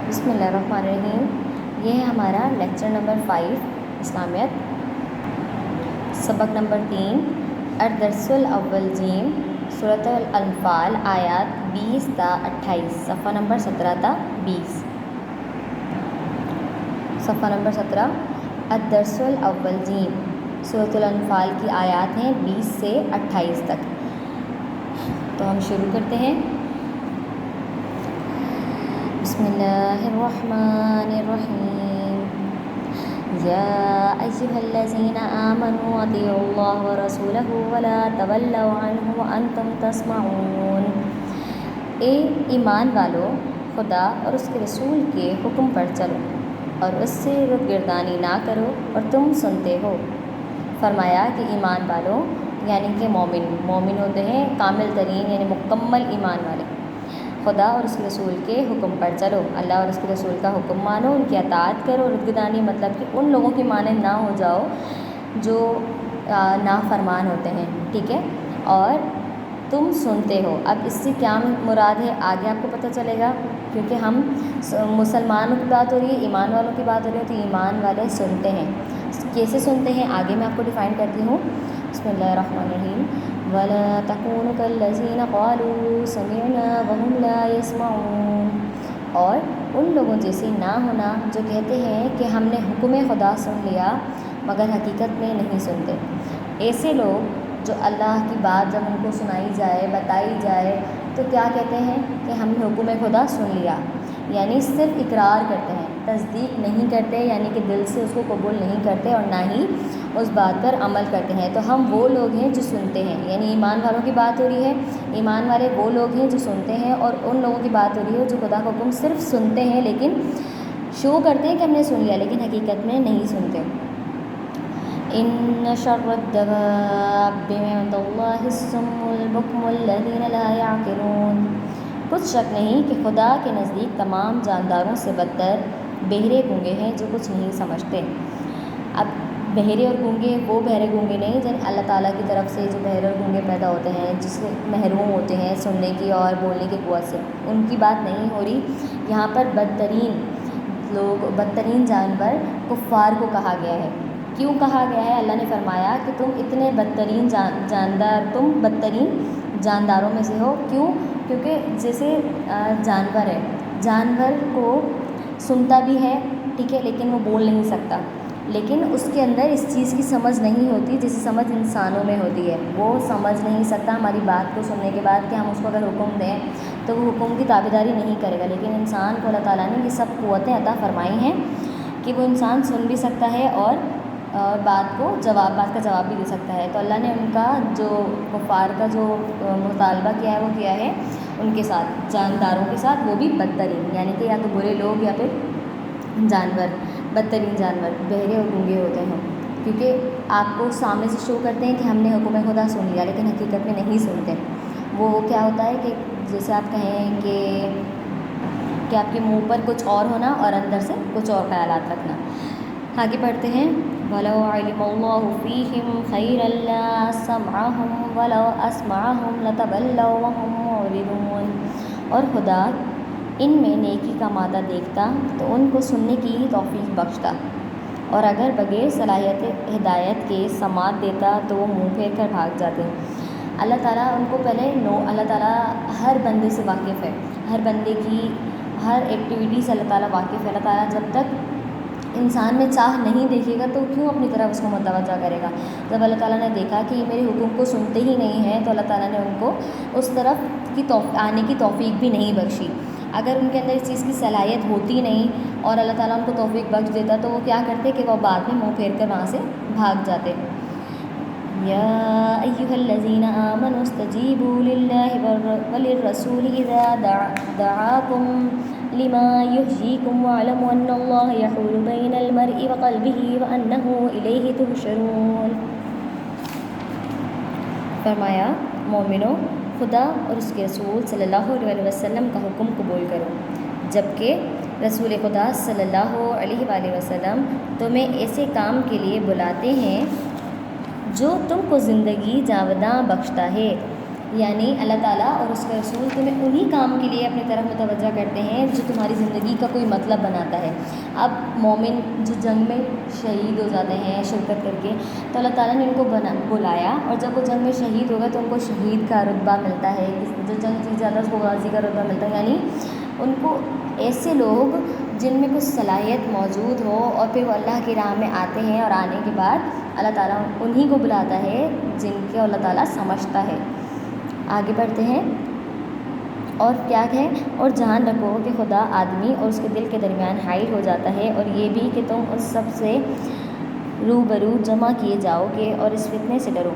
بسم اللہ الرحمن الرحیم۔ یہ ہے ہمارا لیکچر نمبر 5 اسلامیت، سبق نمبر 3 الدرس الاول جیم، سورۃ الانفال آیات 20 تا 28، صفحہ نمبر 17 تا 20۔ صفحہ نمبر 17 الدرس الاول جیم، سورۃ الانفال کی آیات ہیں 20 سے 28 تک۔ تو ہم شروع کرتے ہیں۔ بسم اللہ الرحمن الرحیم۔ یا ایھا الذین آمنوا اطیعوا اللہ ورسولہ ولا تولوا عنہ وانتم تسمعون۔ اے ایمان والو، خدا اور اس کے رسول کے حکم پر چلو اور اس سے روگردانی نہ کرو اور تم سنتے ہو۔ فرمایا کہ ایمان والو یعنی کہ مومن ہوتے ہیں کامل ترین یعنی مکمل ایمان والے۔ خدا اور اس کے رسول کے حکم پر چلو، اللہ اور اس کے رسول کا حکم مانو، ان کی اطاعت کرو۔ روگردانی مطلب کہ ان لوگوں کی مانند نہ ہو جاؤ جو نافرمان ہوتے ہیں، ٹھیک ہے، اور تم سنتے ہو۔ اب اس سے کیا مراد ہے آگے آپ کو پتہ چلے گا، کیونکہ ہم مسلمانوں کی بات ہو رہی ہے، ایمان والوں کی بات ہو رہی ہے، تو ایمان والے سنتے ہیں۔ کیسے سنتے ہیں آگے میں آپ کو ڈیفائن کرتی ہوں۔ بسم اللہ الرحمن الرحیم۔ وَلَا تَكُونُوا كَالَّذِينَ قَالُوا سَمِعْنَا وَهُمْ لَا يَسْمَعُونَ، اور ان لوگوں جیسے نہ ہونا جو کہتے ہیں کہ ہم نے حکم خدا سن لیا مگر حقیقت میں نہیں سنتے۔ ایسے لوگ جو اللہ کی بات جب ان کو سنائی جائے بتائی جائے تو کیا کہتے ہیں کہ ہم نے حکم خدا سن لیا، یعنی صرف اقرار کرتے ہیں، تصدیق نہیں کرتے، یعنی کہ دل سے اس کو قبول نہیں کرتے اور نہ ہی اس بات پر عمل کرتے ہیں۔ تو ہم وہ لوگ ہیں جو سنتے ہیں، یعنی ایمان والوں کی بات ہو رہی ہے، ایمان والے وہ لوگ ہیں جو سنتے ہیں، اور ان لوگوں کی بات ہو رہی ہے جو خدا کا حکم صرف سنتے ہیں لیکن شو کرتے ہیں کہ ہم نے سن لیا لیکن حقیقت میں نہیں سنتے۔ ان شر الدواب عند اللہ الصم البکم الذین لا یعقلون۔ کچھ شک نہیں کہ خدا کے نزدیک تمام جانداروں سے بدتر بہرے گونگے ہیں جو کچھ نہیں سمجھتے۔ اب بہرے اور گونگے وہ بہرے گونگے نہیں جن اللہ تعالیٰ کی طرف سے جو بہرے اور گونگے پیدا ہوتے ہیں، جس سے محروم ہوتے ہیں سننے کی اور بولنے کی قوت سے، ان کی بات نہیں ہو رہی یہاں پر۔ بدترین لوگ، بدترین جانور کفار کو کہا گیا ہے۔ کیوں کہا گیا ہے؟ اللہ نے فرمایا کہ تم اتنے بدترین جاندار، تم بدترین جانداروں میں سے ہو۔ کیوں؟ کیونکہ جیسے جانور ہے، جانور کو سنتا بھی ہے، ٹھیک ہے، لیکن وہ بول نہیں سکتا، لیکن اس کے اندر اس چیز کی سمجھ نہیں ہوتی جیسے سمجھ انسانوں میں ہوتی ہے۔ وہ سمجھ نہیں سکتا ہماری بات کو سننے کے بعد کہ ہم اس کو اگر حکم دیں تو وہ حکم کی تابعداری نہیں کرے گا، لیکن انسان کو اللہ تعالیٰ نے یہ سب قوتیں عطا فرمائی ہیں کہ وہ انسان سن بھی سکتا ہے اور بات کا جواب بھی دے سکتا ہے۔ تو اللہ نے ان کا جو کفار کا جو مطالبہ کیا ہے وہ کیا ہے ان کے ساتھ، جانداروں کے ساتھ، وہ بھی بدترین، یعنی کہ یا تو برے لوگ یا پھر جانور، بدترین جانور بہرے اور گونگے ہوتے ہیں، کیونکہ آپ کو سامنے سے شو کرتے ہیں کہ ہم نے حکم خدا سن لیا لیکن حقیقت میں نہیں سنتے۔ وہ کیا ہوتا ہے کہ جیسے آپ کہیں کہ آپ کے منہ پر کچھ اور ہونا اور اندر سے کچھ اور خیالات رکھنا۔ آگے پڑھتے ہیں۔ وَلَوْ عَلِمَ اللَّهُ فِيهِمْ خَيْرًا لَّأَسْمَعَهُمْ وَلَوْ أَسْمَعَهُمْ لَتَوَلَّوْا وَهُمْ مُعْرِضُونَ۔ اور خدا ان میں نیکی کا مادہ دیکھتا تو ان کو سننے کی توفیق بخشتا، اور اگر بغیر صلاحیت ہدایت کے سماعت دیتا تو وہ منہ پھیر کر بھاگ جاتے۔ اللہ تعالیٰ ان کو پہلے اللہ تعالیٰ ہر بندے سے واقف ہے، ہر بندے کی ہر ایکٹیویٹی سے اللہ تعالیٰ واقف ہے۔ اللہ تعالیٰ جب تک انسان میں چاہ نہیں دیکھے گا تو کیوں اپنی طرف اس کو متوجہ کرے گا؟ جب اللہ تعالیٰ نے دیکھا کہ میرے حکم کو سنتے ہی نہیں ہیں تو اللہ تعالیٰ نے ان کو اس طرف کی آنے کی توفیق بھی نہیں بخشی۔ اگر ان کے اندر اس چیز کی صلاحیت ہوتی نہیں اور اللہ تعالیٰ ان کو توفیق بخش دیتا تو وہ کیا کرتے کہ وہ بعد میں منہ پھیر کر وہاں سے بھاگ جاتے۔ یا ایھا الذین آمنوا استجیبوا للہ وللرسول اذا دعاکم لما یحییکم واعلموا ان اللہ یحول بین المرء وقلبہ وانہ الیہ تحشرون۔ فرمایا مومنو، خدا اور اس کے رسول صلی اللہ علیہ وسلم کا حکم قبول کرو، جبکہ رسول خدا صلی اللہ علیہ وآلہ وسلم تمہیں ایسے کام کے لیے بلاتے ہیں جو تم کو زندگی جاوداں بخشتا ہے، یعنی اللہ تعالیٰ اور اس کے رسول تمہیں انہی کام کے لیے اپنی طرف متوجہ کرتے ہیں جو تمہاری زندگی کا کوئی مطلب بناتا ہے۔ اب مومن جو جنگ میں شہید ہو جاتے ہیں شرکت کر کے، تو اللہ تعالیٰ نے ان کو بلایا، اور جب وہ جنگ میں شہید ہو گئے تو ان کو شہید کا رتبہ ملتا ہے، جو جنگ جیت جاتا ہے اس کو غازی کا رتبہ ملتا ہے۔ یعنی ان کو ایسے لوگ جن میں کچھ صلاحیت موجود ہو اور پھر وہ اللہ کی راہ میں آتے ہیں، اور آنے کے بعد اللہ تعالیٰ انہی کو بلاتا ہے جن کے اللہ تعالیٰ سمجھتا ہے۔ آگے بڑھتے ہیں، اور کیا ہے، اور جان رکھو کہ خدا آدمی اور اس کے دل کے درمیان حائل ہو جاتا ہے، اور یہ بھی کہ تم اس سب سے روبرو جمع کیے جاؤ گے اور اس فتنے سے ڈرو۔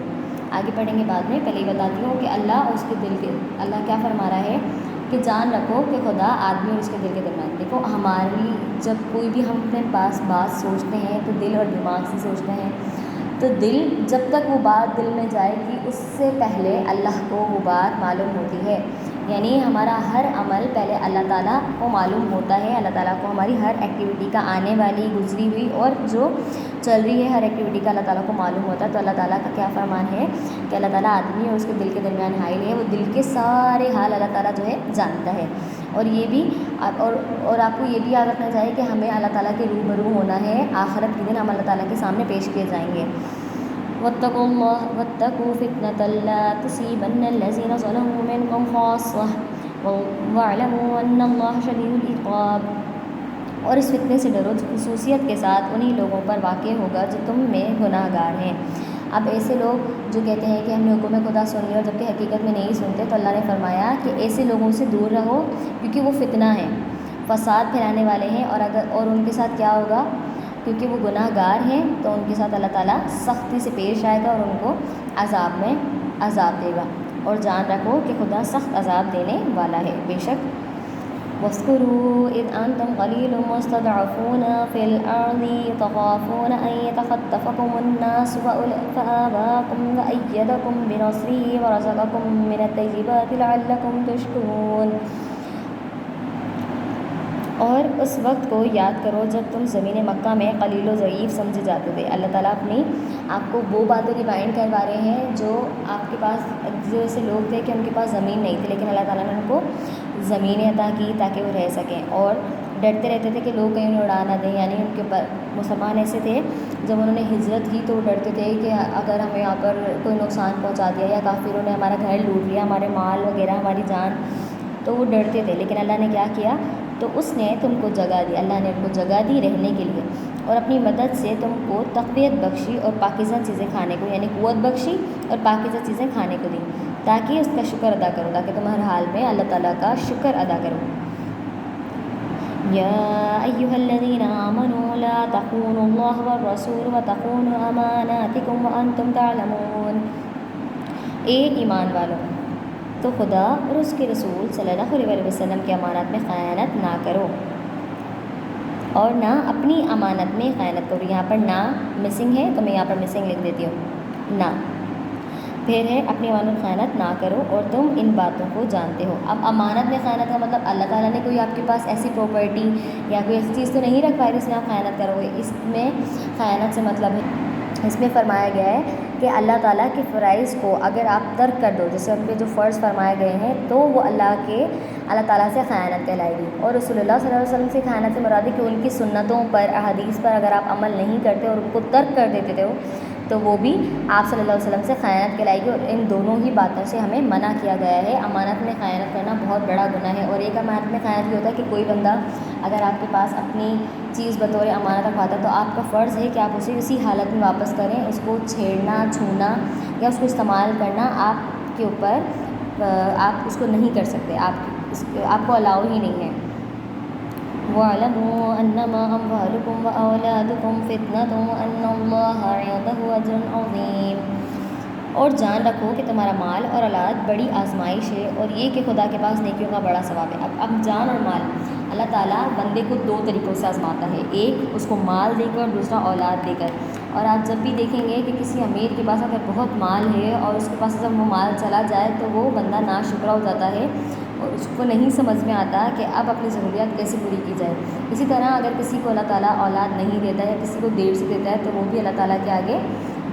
آگے پڑھیں گے بعد میں، پہلے ہی بتاتی ہوں کہ اللہ اور اس کے دل کے، اللہ کیا فرما رہا ہے کہ جان رکھو کہ خدا آدمی اور اس کے دل کے درمیان۔ دیکھو ہماری جب کوئی بھی ہم اپنے پاس بات سوچتے ہیں تو دل اور دماغ سے سوچتے ہیں، تو دل جب تک وہ بات دل میں جائے گی اس سے پہلے اللہ کو وہ بات معلوم ہوتی ہے۔ یعنی ہمارا ہر عمل پہلے اللہ تعالیٰ کو معلوم ہوتا ہے، اللہ تعالیٰ کو ہماری ہر ایکٹیویٹی کا آنے والی گزری ہوئی اور جو چل رہی ہے ہر ایکٹیویٹی کا اللہ تعالیٰ کو معلوم ہوتا ہے۔ تو اللہ تعالیٰ کا کیا فرمان ہے کہ اللہ تعالیٰ آدمی اور اس کے دل کے درمیان حائل ہے، وہ دل کے سارے حال اللہ تعالیٰ جو ہے جانتا ہے۔ اور یہ بھی اور آپ کو یہ بھی یاد رکھنا چاہیے کہ ہمیں اللہ تعالیٰ کے روبرو ہونا ہے، آخرت کے دن ہم اللہ تعالیٰ کے سامنے پیش کیے جائیں گے۔ واتقوا الله واتقوا فتنة لا تصيبن الذين ظلموا منكم خاصة واعلموا أن الله شديد العقاب۔ اور اس فتنے سے ڈرو جو خصوصیت کے ساتھ انہی لوگوں پر واقع ہوگا جو تم میں گناہ گار ہیں۔ اب ایسے لوگ جو کہتے ہیں کہ ہم نے حکم خدا سن لیا جبکہ حقیقت میں نہیں سنتے، تو اللہ نے فرمایا کہ ایسے لوگوں سے دور رہو کیونکہ وہ فتنہ ہیں، فساد پھیلانے والے ہیں، اور ان کے ساتھ کیا ہوگا، کیونکہ وہ گناہ گار ہیں تو ان کے ساتھ اللہ تعالیٰ سختی سے پیش آئے گا اور ان کو عذاب میں عذاب دے گا۔ اور جان رکھو کہ خدا سخت عذاب دینے والا ہے بے شک۔ واذکروا اذ انتم قلیل مستضعفون فی الارض تخافون ان یتخطفکم الناس فآواکم وأیدکم بنصرہ ورزقکم من الطیبات لعلکم تشکرون۔ اور اس وقت کو یاد کرو جب تم زمین مکہ میں قلیل و ضعیف سمجھے جاتے تھے۔ اللہ تعالیٰ اپنی آپ کو وہ باتیں ریمائنڈ کروا رہے ہیں جو آپ کے پاس، جو ایسے لوگ تھے کہ ان کے پاس زمین نہیں تھی لیکن اللہ تعالیٰ نے ان کو زمینیں عطا کی تاکہ وہ رہ سکیں، اور ڈرتے رہتے تھے کہ لوگ کہیں انہیں اڑا نہ دیں۔ یعنی ان کے مسلمان ایسے تھے جب انہوں نے ہجرت کی تو وہ ڈرتے تھے کہ اگر ہمیں یہاں پر کوئی نقصان پہنچا دیا یا کافروں نے ہمارا گھر لوٹ لیا، ہمارے مال وغیرہ، ہماری جان، تو وہ ڈرتے تھے۔ لیکن اللہ نے کیا کیا، تو اس نے تم کو جگہ دی، اللہ نے ان کو جگہ دی رہنے کے لیے، اور اپنی مدد سے تم کو تقویت بخشی اور پاکیزہ چیزیں کھانے کو، یعنی قوت بخشی اور پاکیزہ چیزیں کھانے کو دی تاکہ اس کا شکر ادا کرو، تاکہ تم ہر حال میں اللہ تعالیٰ کا شکر ادا کرو۔ یا ایھا الذین آمنوا لا تخونوا اللہ والرسول وتخونوا اماناتکم وانتم تعلمون۔ اے ایمان والو، تو خدا اور اس کے رسول صلی اللہ علیہ وسلم کی امانت میں خیانت نہ کرو، اور نہ اپنی امانت میں خیانت کرو۔ یہاں پر نہ مسنگ ہے تو میں یہاں پر مسنگ لکھ دیتی ہوں، نہ پھر ہے اپنی امانت میں خیانت نہ کرو اور تم ان باتوں کو جانتے ہو۔ اب امانت میں خیانت کا مطلب اللہ تعالیٰ نے کوئی آپ کے پاس ایسی پراپرٹی یا کوئی ایسی چیز تو نہیں رکھوائی جس میں آپ خیانت کرو گے، اس میں خیانت سے مطلب ہے، اس میں فرمایا گیا ہے کہ اللہ تعالیٰ کے فرائض کو اگر آپ ترک کر دو، جیسے ان پہ جو فرض فرمائے گئے ہیں، تو وہ اللہ تعالیٰ سے خیانت کہلائے گی۔ اور رسول اللہ صلی اللہ علیہ وسلم سے خیانت سے مراد ہے کہ ان کی سنتوں پر، احادیث پر اگر آپ عمل نہیں کرتے اور ان کو ترک کر دیتے تھے تو وہ بھی آپ صلی اللہ علیہ وسلم سے خیانت کہلائے گی، اور ان دونوں ہی باتوں سے ہمیں منع کیا گیا ہے۔ امانت میں خیانت کرنا بہت بڑا گناہ ہے، اور ایک امانت میں خیانت یہ ہوتا ہے کہ کوئی بندہ اگر آپ کے پاس اپنی چیز بطور امانت رکھواتا ہے تو آپ کا فرض ہے کہ آپ اسے اسی حالت میں واپس کریں، اس کو چھیڑنا، چھونا یا اس کو استعمال کرنا آپ کے اوپر، آپ اس کو نہیں کر سکتے، آپ کو الاؤ ہی نہیں ہے۔ وَاعْلَمُوا أَنَّمَا أَمْوَالُكُمْ وَأَوْلَادُكُمْ فِتْنَةٌ وَأَنَّ اللَّهَ عِندَهُ أَجْرٌ عَظِيمٌ۔ اور جان رکھو کہ تمہارا مال اور اولاد بڑی آزمائش ہے، اور یہ کہ خدا کے پاس نیکیوں کا بڑا ثواب ہے۔ اب جان اور مال، اللہ تعالیٰ بندے کو دو طریقوں سے آزماتا ہے، ایک اس کو مال دے کر، دوسرا اولاد دے کر۔ اور آپ جب بھی دیکھیں گے کہ کسی امیر کے پاس اگر بہت مال ہے اور اس کے پاس جب وہ مال چلا جائے تو وہ بندہ ناشکرا ہو جاتا ہے، اور اس کو نہیں سمجھ میں آتا کہ اب اپنی ضروریات کیسے پوری کی جائے۔ اسی طرح اگر کسی کو اللہ تعالیٰ اولاد نہیں دیتا ہے یا کسی کو دیر سے دیتا ہے تو وہ بھی اللہ تعالیٰ کے آگے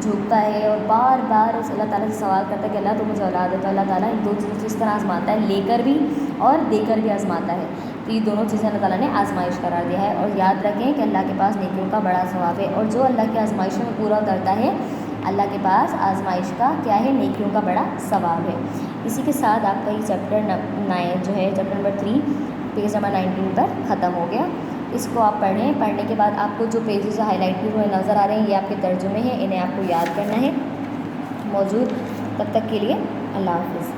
جھوکتا ہے اور بار بار اس اللہ تعالیٰ سے سوال کرتا ہے کہ اللہ تو مجھے اولاد ہے، تو اللہ تعالیٰ ان دو چیزوں سے اس طرح آزماتا ہے، لے کر بھی اور دے کر بھی آزماتا ہے. تو یہ دونوں چیزیں اللہ تعالیٰ نے آزمائش قرار دیا ہے. اور یاد رکھیں کہ اللہ کے پاس نیکیوں کا بڑا ثواب ہے، اور جو اللہ کی آزمائشوں میں پورا اترتا ہے اللہ کے پاس آزمائش کا کیا ہے، نیکیوں کا بڑا ثواب ہے. اسی کے ساتھ آپ کا یہ چیپٹر 9 جو ہے چیپٹر نمبر 3 پیج نمبر 19 پر ختم ہو گیا. اس کو آپ پڑھیں. پڑھنے کے بعد آپ کو جو پیجز ہائی لائٹ ہوئے نظر آ رہے ہیں یہ آپ کے ترجمے ہیں، انہیں آپ کو یاد کرنا ہے. موجود تب تک کے لیے اللہ حافظ.